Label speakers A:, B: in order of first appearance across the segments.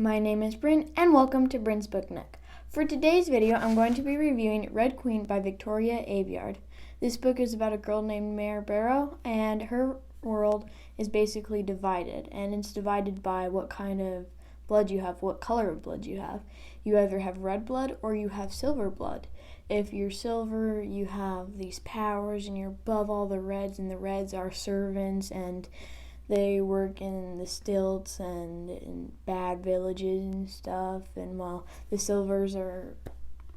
A: My name is Brynn, and welcome to Brynn's Book Nook. For today's video, I'm going to be reviewing Red Queen by Victoria Aveyard. This book is about a girl named Mare Barrow, and her world is basically divided, and it's divided by what kind of blood you have, what color of blood you have. You either have red blood or you have silver blood. If you're silver, you have these powers, and you're above all the reds, and the reds are servants, and they work in the stilts and in bad villages and stuff, and while the silvers are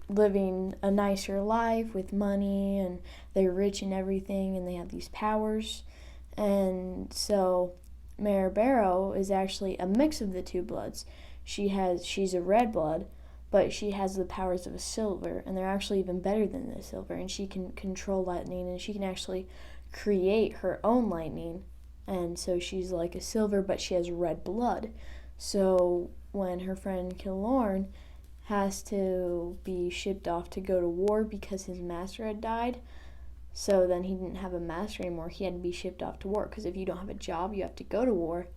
A: living a nicer life with money, and they're rich and everything, and they have these powers. And so Mare Barrow is actually a mix of the two bloods. She's a red blood, but she has the powers of a silver, and they're actually even better than the silver, and she can control lightning, and she can actually create her own lightning. And so she's like a silver, but she has red blood. So when her friend Kilorn has to be shipped off to go to war because his master had died, so then he didn't have a master anymore. He had to be shipped off to war, because if you don't have a job, you have to go to war,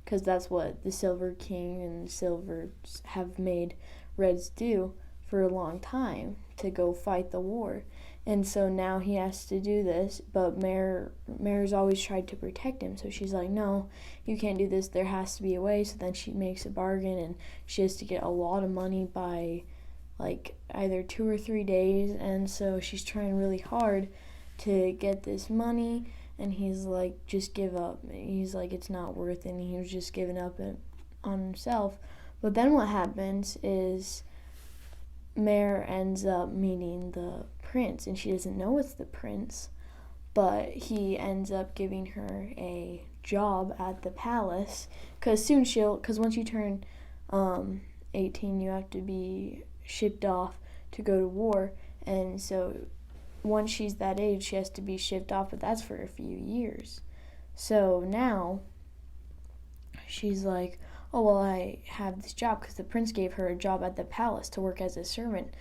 A: because that's what the Silver King and the Silvers have made Reds do for a long time, to go fight the war. And so now he has to do this, but Mare's always tried to protect him, so she's like, no, you can't do this, there has to be a way. So then she makes a bargain, and she has to get a lot of money by like either 2 or 3 days, and so she's trying really hard to get this money, and he's like, just give up. He's like, it's not worth it, and he was just giving up on himself. But then what happens is Mare ends up meeting the prince, and she doesn't know it's the prince, but he ends up giving her a job at the palace, because once you turn 18, you have to be shipped off to go to war, and so once she's that age, she has to be shipped off, but that's for a few years. So now she's like, oh, well, I have this job because the prince gave her a job at the palace to work as a servant.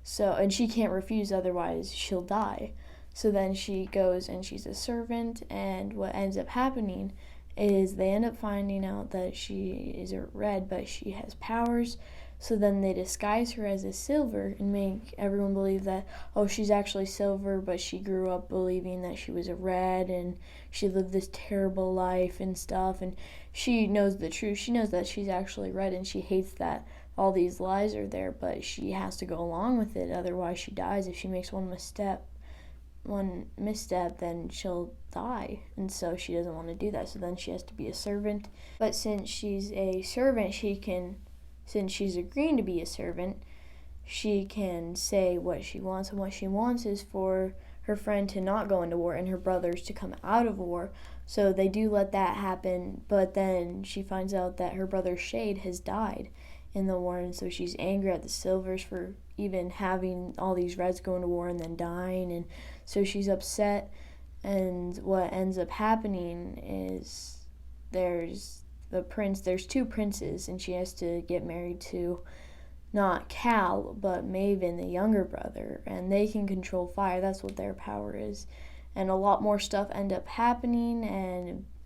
A: So, and she can't refuse, otherwise she'll die. So then she goes and she's a servant, and what ends up happening is they end up finding out that she is a red, but she has powers. So then they disguise her as a silver and make everyone believe that, oh, she's actually silver, but she grew up believing that she was a red, and she lived this terrible life and stuff, and she knows the truth. She knows that she's actually red, and she hates that all these lies are there, but she has to go along with it, otherwise she dies. If she makes one misstep, then she'll die, and so she doesn't want to do that. So then she has to be a servant. But since she's a servant, since she's agreeing to be a servant, she can say what she wants, and what she wants is for her friend to not go into war and her brothers to come out of war. So they do let that happen, but then she finds out that her brother Shade has died in the war, and so she's angry at the Silvers for even having all these Reds going to war and then dying, and so she's upset. And what ends up happening is there's 2 princes, and she has to get married to not Cal, but Maven, the younger brother, and they can control fire. That's what their power is. And a lot more stuff end up happening,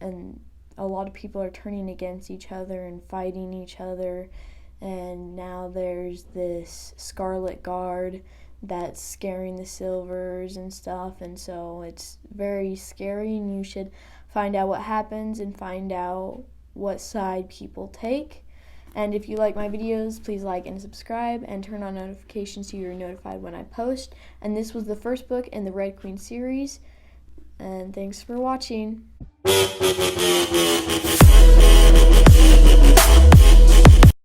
A: and a lot of people are turning against each other and fighting each other. And now there's this Scarlet Guard that's scaring the Silvers and stuff, and so it's very scary, and you should find out what happens and find out what side people take. And if you like my videos, please like and subscribe, and turn on notifications so you're notified when I post. And this was the first book in the Red Queen series, and thanks for watching.